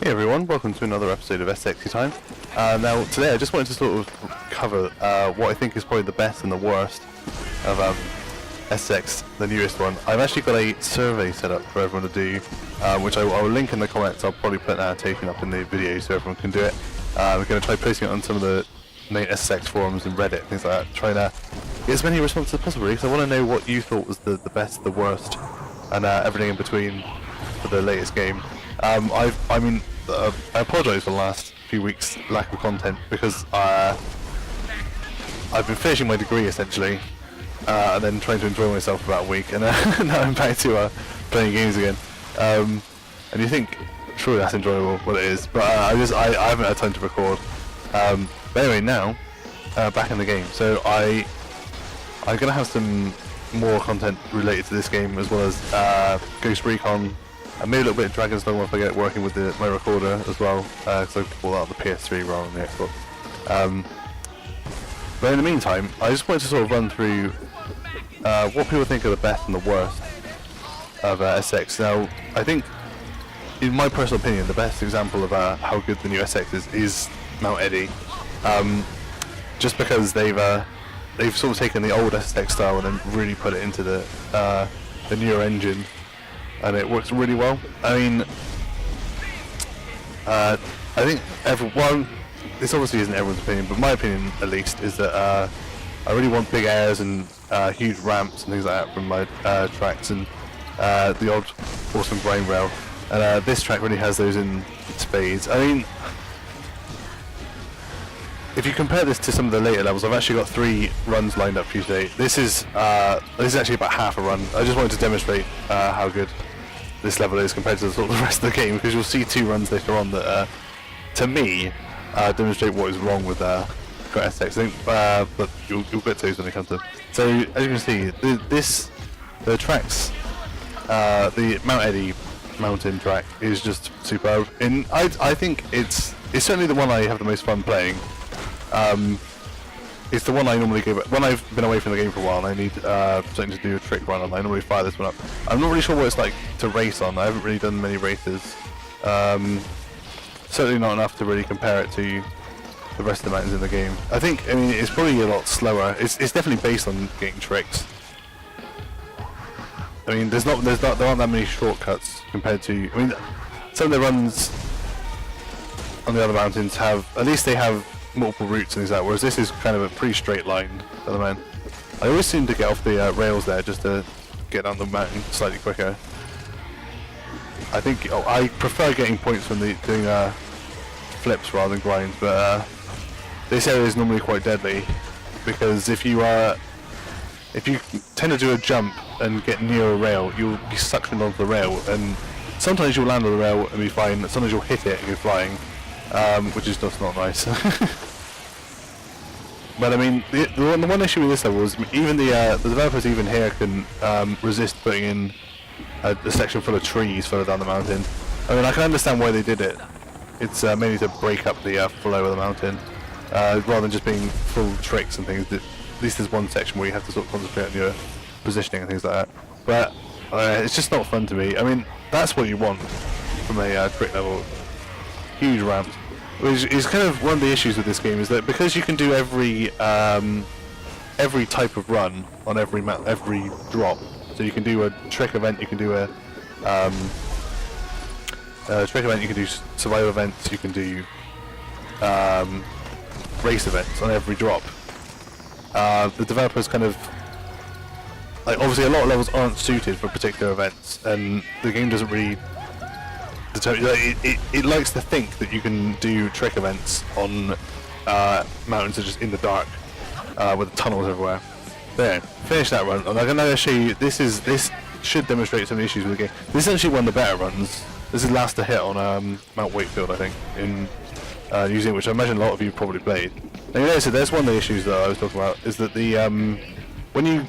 Hey everyone, welcome to another episode of SSX-y Time. Now today I just wanted to sort of cover what I think is probably the best and the worst of SSX, the newest one. I've actually got a survey set up for everyone to do, which I will link in the comments. I'll probably put an annotation up in the video so everyone can do it. We're going to try posting it on some of the main SSX forums and Reddit, things like that, trying to get as many responses as possible, because I want to know what you thought was the best, the worst, and everything in between for the latest game. I apologise for the last few weeks' lack of content, because I've been finishing my degree essentially, and then trying to enjoy myself for about a week, and now I'm back to playing games again. And you think, surely that's enjoyable? Well, it is, but I haven't had time to record. But anyway, now back in the game, so I'm gonna have some more content related to this game, as well as Ghost Recon. And maybe a little bit of Dragon's Dogma if I get it working with my recorder as well, because I bought that on the PS3 rather than the Xbox. But in the meantime, I just wanted to sort of run through what people think are the best and the worst of SSX. Now, I think, in my personal opinion, the best example of how good the new SSX is Mount Eddy, just because they've sort of taken the old SSX style and then really put it into the newer engine. And it works really well. I mean, I think everyone, this obviously isn't everyone's opinion, but my opinion at least is that I really want big airs and huge ramps and things like that from my tracks, and the odd awesome grind rail. And this track really has those in spades. I mean, if you compare this to some of the later levels, I've actually got 3 runs lined up for you today. This is actually about half a run. I just wanted to demonstrate how good this level is compared to the rest of the game, because you'll see 2 runs later on that, to me, demonstrate what is wrong with SSX. I think, but you'll get to those when they come to. So as you can see, the tracks, the Mount Eddy mountain track is just superb. And I think it's certainly the one I have the most fun playing. It's the one I normally go back when I've been away from the game for a while and I need something to do a trick run on. I normally fire this one up. I'm not really sure what it's like to race on. I haven't really done many races. Certainly not enough to really compare it to the rest of the mountains in the game. I mean, it's probably a lot slower. It's definitely based on getting tricks. I mean, there aren't that many shortcuts compared to. I mean, some of the runs on the other mountains at least they have multiple routes and things like that, whereas this is kind of a pretty straight line at the moment. I always seem to get off the rails there just to get down the mountain slightly quicker. I think I prefer getting points from doing flips rather than grinds, but this area is normally quite deadly, because if you tend to do a jump and get near a rail, you'll be suctioned onto the rail, and sometimes you'll land on the rail and be fine, and sometimes you'll hit it and go flying, which is just not nice. But I mean, the one issue with this level is even the developers even here can resist putting in a section full of trees further down the mountain. I mean, I can understand why they did it. It's mainly to break up the flow of the mountain, rather than just being full tricks and things. At least there's one section where you have to sort of concentrate on your positioning and things like that. But it's just not fun to me. I mean, that's what you want from a trick level. Huge ramps. Which is kind of one of the issues with this game, is that because you can do every type of run on every drop. So you can do a trick event, you can do a trick event, you can do survival events, you can do race events on every drop. The developers kind of, like, obviously a lot of levels aren't suited for particular events, and the game doesn't really it likes to think that you can do trick events on mountains that are just in the dark, with tunnels everywhere. There, finish that run, and I'm going to show you. This should demonstrate some issues with the game. This is actually one of the better runs. This is last to hit on Mount Wakefield, I think, in New Zealand, which I imagine a lot of you probably played. Now you notice that there's one of the issues that I was talking about, is that the when you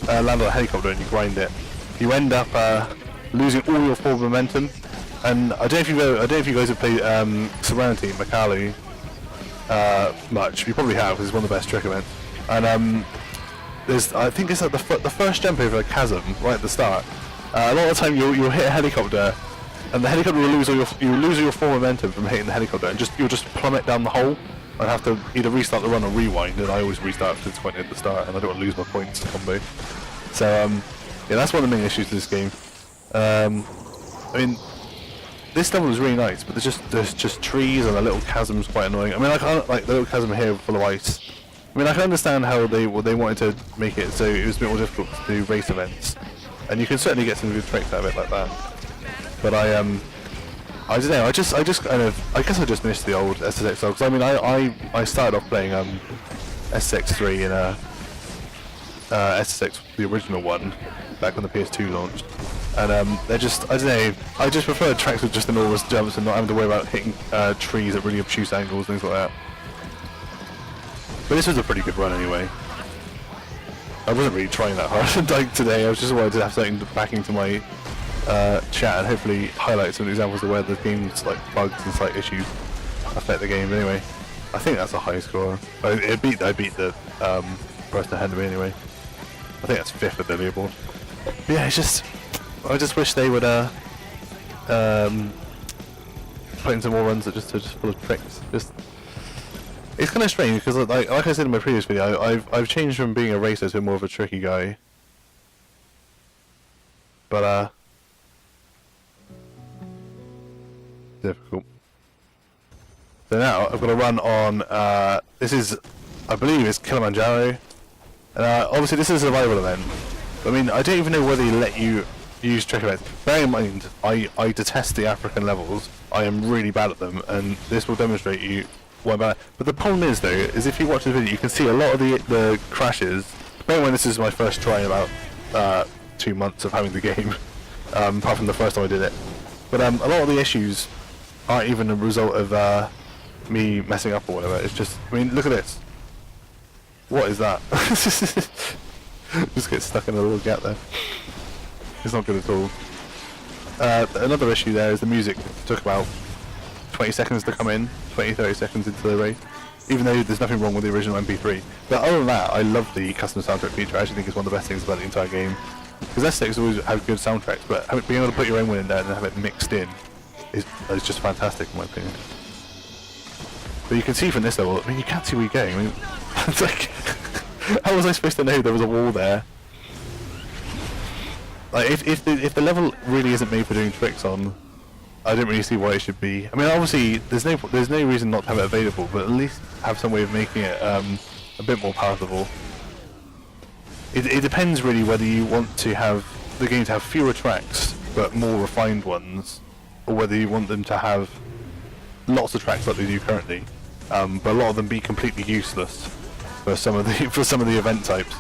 land on a helicopter and you grind it, you end up losing all your forward momentum. And I don't know if you guys have played Serenity Makalu much. You probably have, because it's one of the best trick events. And I think it's like the first jump over a chasm right at the start. A lot of the time you'll hit a helicopter and the helicopter will lose all your full momentum from hitting the helicopter, and you'll just plummet down the hole and have to either restart the run or rewind. And I always restart because it's quite near the start, and I don't want to lose my points combo. So yeah, that's one of the main issues to this game. I mean, this level is really nice, but there's just trees and a little chasm's quite annoying. I mean, I can't like the little chasm here full of ice. I mean, I can understand how they wanted to make it so it was a bit more difficult to do race events, and you can certainly get some good tricks out of it like that. But I don't know. I guess I just missed the old SSX-y, because I mean, I started off playing SSX-y in SSX, the original one, back when the PS2 launched. And they're just, I don't know, I just prefer tracks with just enormous jumps and not having to worry about hitting trees at really obtuse angles, things like that. But this was a pretty good run anyway. I wasn't really trying that hard like today. I was just wanted to have something back into my chat and hopefully highlight some examples of where the game's like bugs and slight issues affect the game. But anyway, I think that's a high score. I beat the person ahead of me anyway. I think that's 5th at the leaderboard. But yeah, it's just, I just wish they would put in some more runs that just full of tricks. It's kind of strange because like I said in my previous video, I've changed from being a racer to more of a tricky guy. But difficult. So now I've got to run on this is, I believe it's Kilimanjaro. And obviously this is a survival event. I mean, I don't even know whether they let you use trick events. Bearing in mind, I detest the African levels. I am really bad at them, and this will demonstrate you why I'm bad. But the problem is, though, is if you watch the video, you can see a lot of the crashes. Bearing in mind, this is my first try in about 2 months of having the game, apart from the first time I did it. But a lot of the issues aren't even a result of me messing up or whatever. It's just, I mean, look at this. What is that? Just get stuck in a little gap there. It's not good at all. Another issue there is the music took about 20 seconds to come in, 20-30 seconds into the race, even though there's nothing wrong with the original MP3. But other than that, I love the custom soundtrack feature. I actually think it's one of the best things about the entire game. Because SSX always have good soundtracks, but being able to put your own one in there and have it mixed in is just fantastic in my opinion. But you can see from this level, I mean, you can't see where you're going. I mean, it's like, how was I supposed to know there was a wall there? Like, if the level really isn't made for doing tricks on, I don't really see why it should be. I mean, obviously, there's no reason not to have it available, but at least have some way of making it a bit more palatable. It depends really whether you want to have the game to have fewer tracks but more refined ones, or whether you want them to have lots of tracks like they do currently, but a lot of them be completely useless for some of the event types.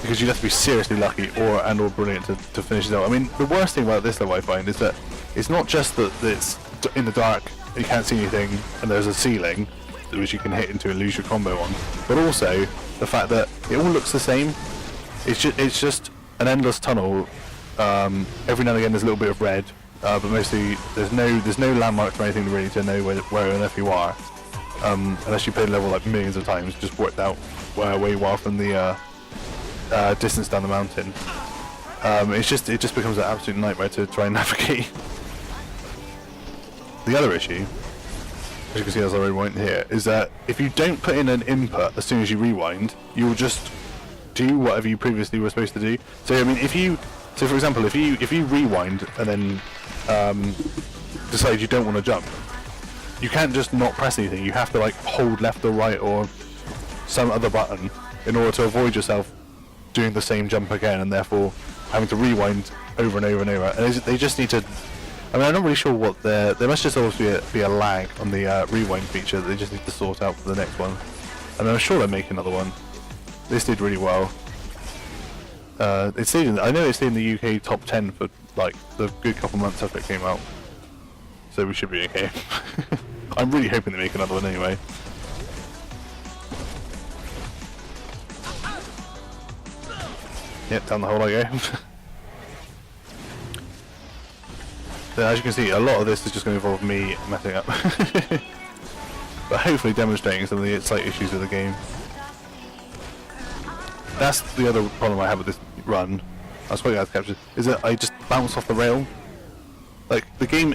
Because you'd have to be seriously lucky or brilliant to finish it out. I mean, the worst thing about this level I find is that it's not just that it's in the dark, you can't see anything, and there's a ceiling which you can hit into and lose your combo on, but also the fact that it all looks the same. It's just an endless tunnel. Every now and again there's a little bit of red, but mostly there's no landmarks or anything really to know where on earth you are, unless you played the level like millions of times, just worked out where you are from the distance down the mountain. It just becomes an absolute nightmare to try and navigate. The other issue, as you can see as I rewind here, is that if you don't put in an input as soon as you rewind, you'll just do whatever you previously were supposed to do. So I mean, for example, if you rewind and then decide you don't want to jump, you can't just not press anything. You have to like hold left or right or some other button in order to avoid yourself doing the same jump again, and therefore having to rewind over and over and over. And they just need to. I mean, I'm not really sure what there must just always be a lag on the rewind feature that they just need to sort out for the next one. And I'm sure they'll make another one. This did really well. I know it stayed in the UK top 10 for like the good couple months after it came out. So we should be okay. I'm really hoping they make another one anyway. Yep, down the hole I go. So as you can see, a lot of this is just going to involve me messing up. But hopefully demonstrating some of the slight issues with the game. That's the other problem I have with this run. I was quite glad to capture, is that I just bounce off the rail Like the game,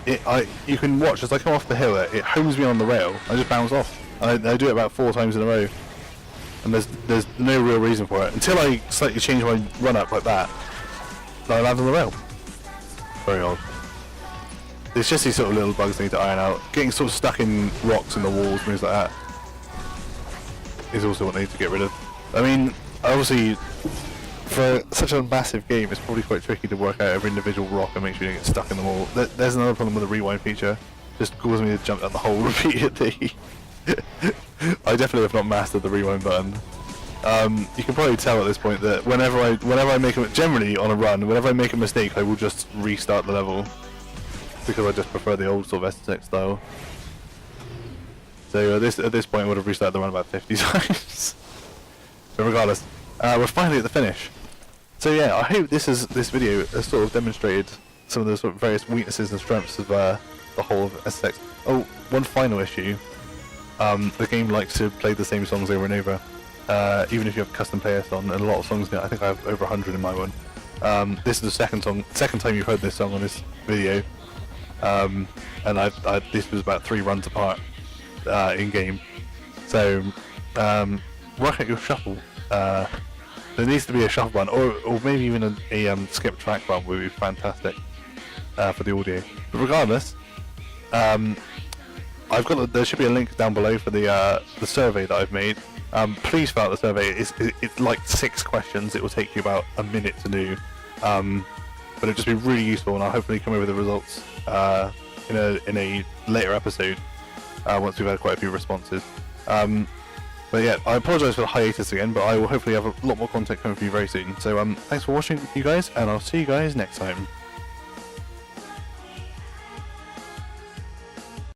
you can watch as I come off the hill, it homes me on the rail. I just bounce off. I do it about 4 times in a row, and there's no real reason for it until I slightly change my run up like that. Then I land on the rail. Very odd. It's just these sort of little bugs I need to iron out. Getting sort of stuck in rocks and the walls, things like that, is also what I need to get rid of. I mean, obviously, for such a massive game, it's probably quite tricky to work out every individual rock and make sure you don't get stuck in them all. There's another problem with the rewind feature. Just causing me to jump down the hole repeatedly. I definitely have not mastered the rewind button. You can probably tell at this point that whenever I make a, generally on a run, whenever I make a mistake, I will just restart the level, because I just prefer the old sort of SSX style. So at this point I would have restarted the run about 50 times. But regardless, we're finally at the finish. So yeah, I hope this video has sort of demonstrated some of the sort of various weaknesses and strengths of the whole of SSX. Oh, one final issue. The game likes to play the same songs over and over. Even if you have custom playlists on, and a lot of songs, I think I have over 100 in my one. This is the second time you've heard this song on this video. And this was about 3 runs apart in game. So work out your shuffle. There needs to be a shuffle button, or maybe even a skip track button would be fantastic for the audio. But regardless, there should be a link down below for the survey that I've made. Please fill out the survey. It's like 6 questions. It will take you about a minute to do, but it'll just be really useful, and I'll hopefully come over with the results in a later episode once we've had quite a few responses. But yeah, I apologise for the hiatus again, but I will hopefully have a lot more content coming for you very soon. So thanks for watching, you guys, and I'll see you guys next time.